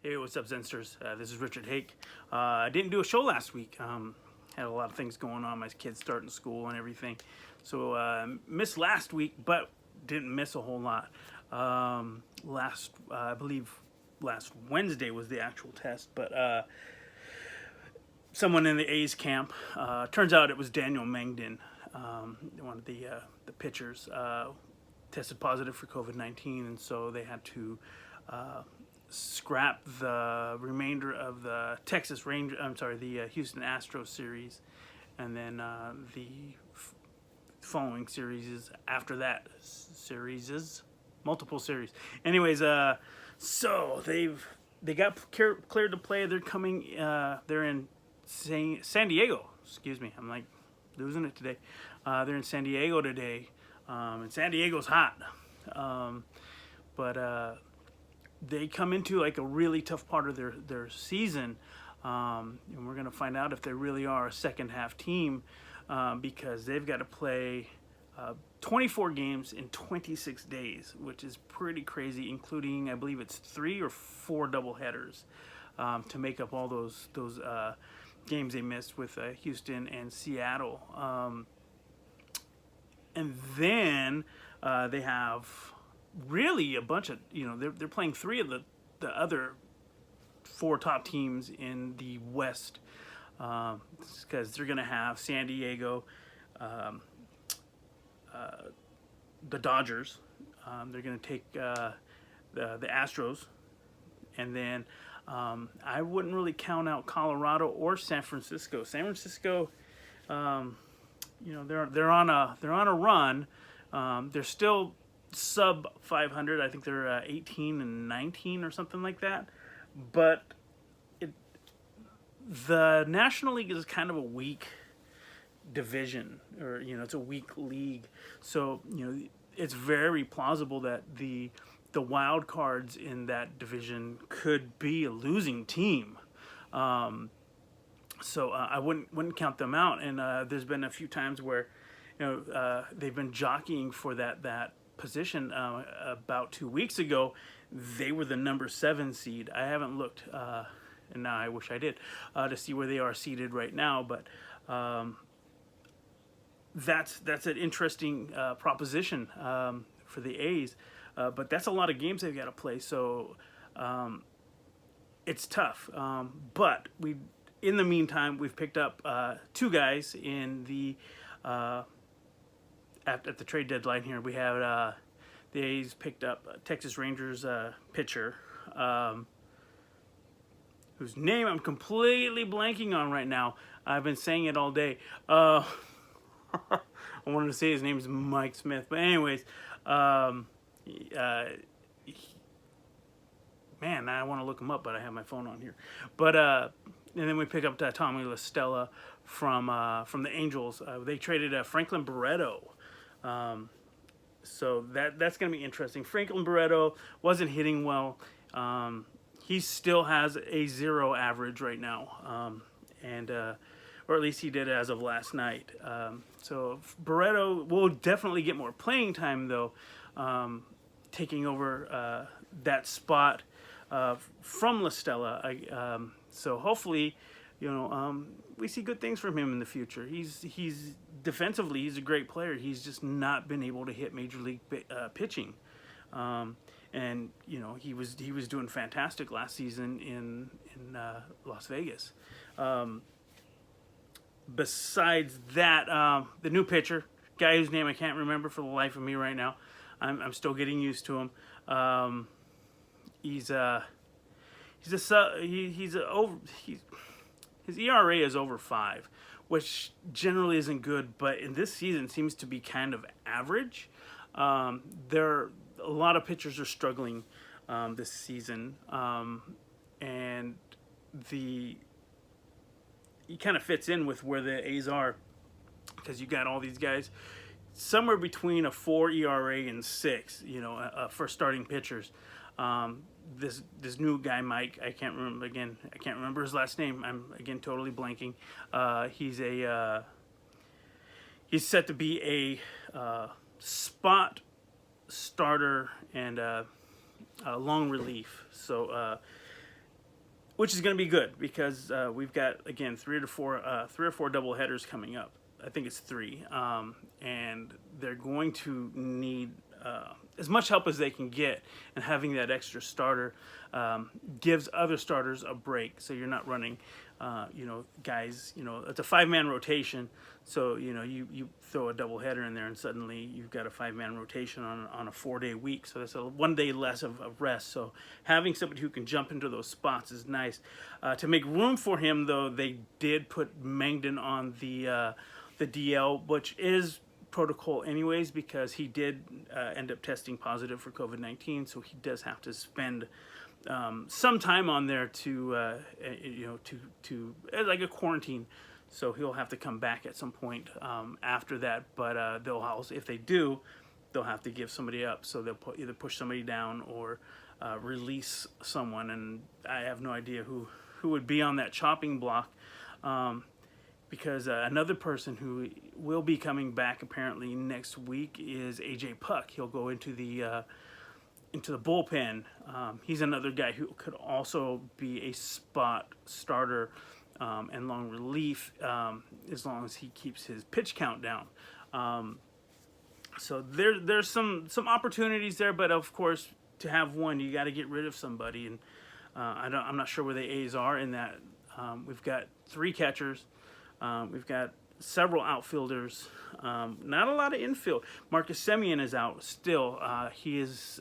Hey, what's up, Zensters? This is Richard Haick. I didn't do a show last week. Had a lot of things going on. My kids starting school and everything. So missed last week, but didn't miss a whole lot. I believe last Wednesday was the actual test, but someone in the A's camp, turns out it was Daniel Mengden, one of the pitchers, tested positive for COVID-19, and so they had to scrap the remainder of the the Houston Astros series, and then the following series after that multiple series. Anyways, so they got cleared to play. They're coming. They're in San Diego. Excuse me, I'm like losing it today. They're in San Diego today, and San Diego's hot. But they come into like a really tough part of their season, and we're going to find out if they really are a second half team, because they've got to play 24 games in 26 days, which is pretty crazy, including I believe it's 3 or 4 doubleheaders to make up all those games they missed with Houston and Seattle. And then they have really a bunch of, they're playing 3 of the other 4 top teams in the West, because they're going to have San Diego, the Dodgers, they're going to take the Astros, and then I wouldn't really count out Colorado or San Francisco. San Francisco, they're on a run. They're still sub 500. I think they're 18 and 19 or something like that. But the National League is kind of a weak division, or it's a weak league. So it's very plausible that the wild cards in that division could be a losing team. So I wouldn't count them out. And there's been a few times where they've been jockeying for that position. About 2 weeks ago, they were the number 7 seed. I haven't looked, and now I wish I did, to see where they are seated right now. But that's an interesting proposition for the A's. But that's a lot of games they've got to play, so it's tough. But in the meantime, we've picked up 2 guys in the at the trade deadline here. We have the A's picked up Texas Rangers pitcher, whose name I'm completely blanking on right now. I've been saying it all day. I wanted to say his name is Mike Smith, but anyways, man, I want to look him up, but I have my phone on here. But and then we pick up Tommy La Stella from the Angels. They traded Franklin Barreto. So that's going to be interesting. Franklin Barreto wasn't hitting well. He still has a 0 average right now, or at least he did as of last night. So Barreto will definitely get more playing time, though, taking over that spot from La Stella. So hopefully, we see good things from him in the future. He's defensively, he's a great player. He's just not been able to hit major league pitching, and he was doing fantastic last season in Las Vegas. Besides that, the new pitcher, guy whose name I can't remember for the life of me right now. I'm still getting used to him. His ERA is over 5, which generally isn't good, but in this season seems to be kind of average. A lot of pitchers are struggling this season, and he kind of fits in with where the A's are, because you got all these guys somewhere between a 4 ERA and 6, for starting pitchers. This new guy, Mike, I can't remember his last name. I'm again totally blanking. He's set to be a spot starter and long relief. So which is going to be good because we've got, again, three or four double headers coming up. I think it's three, and they're going to need as much help as they can get, and having that extra starter gives other starters a break. So you're not running, guys. It's a 5-man rotation. So you throw a double header in there, and suddenly you've got a 5-man rotation on a 4-day week. So that's 1 day less of rest. So having somebody who can jump into those spots is nice. To make room for him, though, they did put Mangden on the DL, which is protocol anyways, because he did end up testing positive for COVID-19, so he does have to spend some time on there to like a quarantine. So he'll have to come back at some point after that. But they'll also, if they do, they'll have to give somebody up. So they'll either push somebody down or release someone, and I have no idea who would be on that chopping block. Because another person who will be coming back apparently next week is AJ Puck. He'll go into the bullpen. He's another guy who could also be a spot starter and long relief as long as he keeps his pitch count down. So there's some opportunities there, but of course to have one, you got to get rid of somebody, and I'm not sure where the A's are in that. We've got 3 catchers. We've got several outfielders, not a lot of infield. Marcus Semien is out still. He is.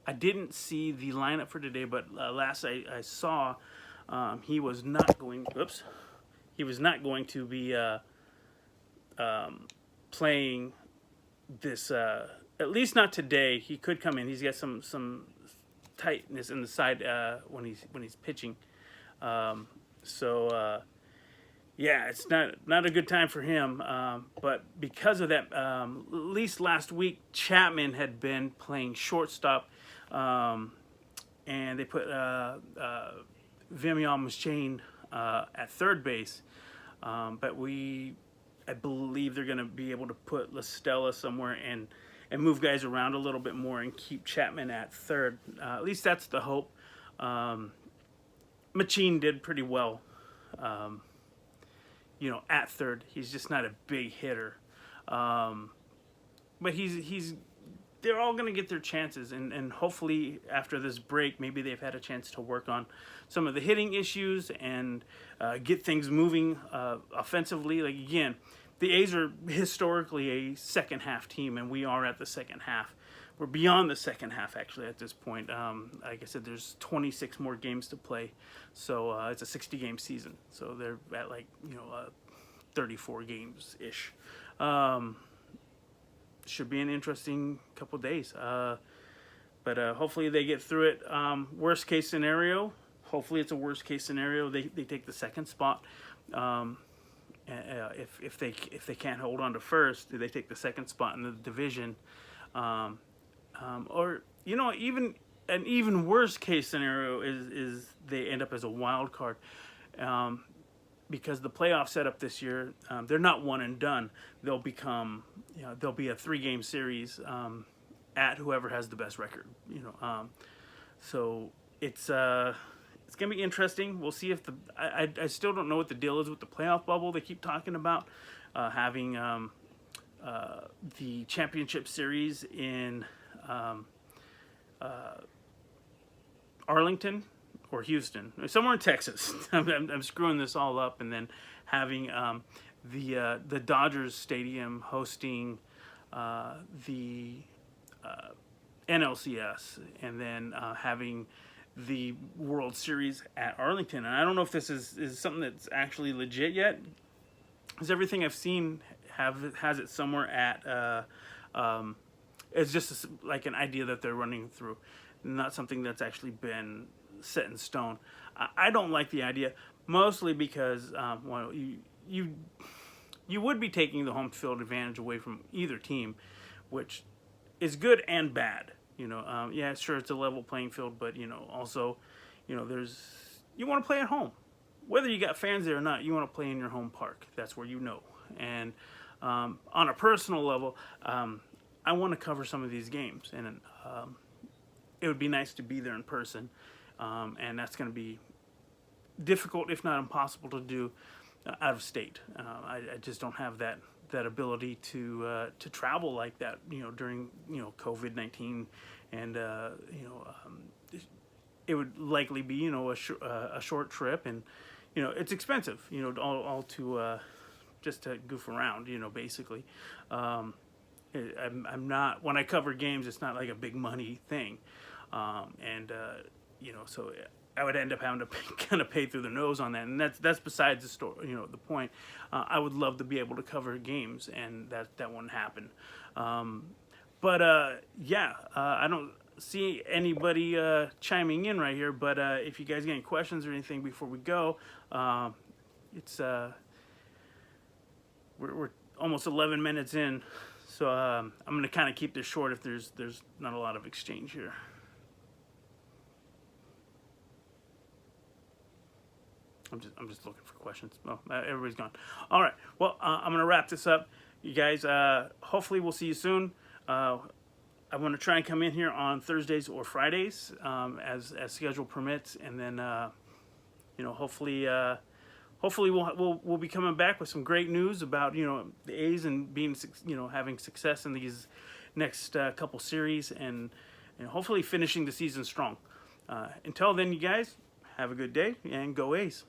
I didn't see the lineup for today, but last I saw, he was not going. Oops, he was not going to be playing this. At least not today. He could come in. He's got some tightness in the side when he's pitching. Yeah, it's not a good time for him, but because of that, at least last week, Chapman had been playing shortstop, and they put Vimian Muschamp at third base, but I believe they're going to be able to put La Stella somewhere and move guys around a little bit more and keep Chapman at third. At least that's the hope. Muschamp did pretty well. At third, he's just not a big hitter, but they're all going to get their chances, and hopefully after this break, maybe they've had a chance to work on some of the hitting issues and get things moving offensively. Like, again, the A's are historically a second half team, and we are at the second half. We're beyond the second half, actually, at this point. Like I said, there's 26 more games to play. So it's a 60-game season. So they're at 34 games-ish. Should be an interesting couple days. But hopefully they get through it. Worst case scenario, hopefully it's a worst case scenario. They take the second spot. If they can't hold on to first, they take the second spot in the division. Or even an even worse case scenario is they end up as a wild card, because the playoff setup this year, they're not one and done. They'll become, they'll be a 3-game series at whoever has the best record. So it's gonna be interesting. We'll see if I still don't know what the deal is with the playoff bubble. They keep talking about having the championship series in Arlington or Houston, somewhere in Texas. I'm screwing this all up, and then having the Dodgers Stadium hosting the NLCS, and then having the World Series at Arlington. And I don't know if this is something that's actually legit yet, because everything I've seen has it somewhere at it's just like an idea that they're running through, not something that's actually been set in stone. I don't like the idea, mostly because you would be taking the home field advantage away from either team, which is good and bad. Yeah, sure, it's a level playing field, but also, you want to play at home, whether you got fans there or not. You want to play in your home park. That's where and on a personal level, I want to cover some of these games, and it would be nice to be there in person. and that's going to be difficult, if not impossible, to do out of state. I just don't have that ability to travel like that, during COVID-19, and it would likely be a short trip, and it's expensive, all to just to goof around, basically. I'm not, when I cover games, it's not like a big money thing, so I would end up having to kind of pay through the nose on that, and that's besides the story, the point. I would love to be able to cover games, and that won't happen. I don't see anybody chiming in right here, but if you guys get any questions or anything before we go, it's we're almost 11 minutes in, so I'm going to kind of keep this short if there's not a lot of exchange here. I'm just looking for questions. Oh, everybody's gone. All right. Well, I'm going to wrap this up. You guys, hopefully we'll see you soon. I want to try and come in here on Thursdays or Fridays, as schedule permits, and then hopefully we'll be coming back with some great news about the A's and being having success in these next couple series, and hopefully finishing the season strong. Until then, you guys, have a good day and go A's.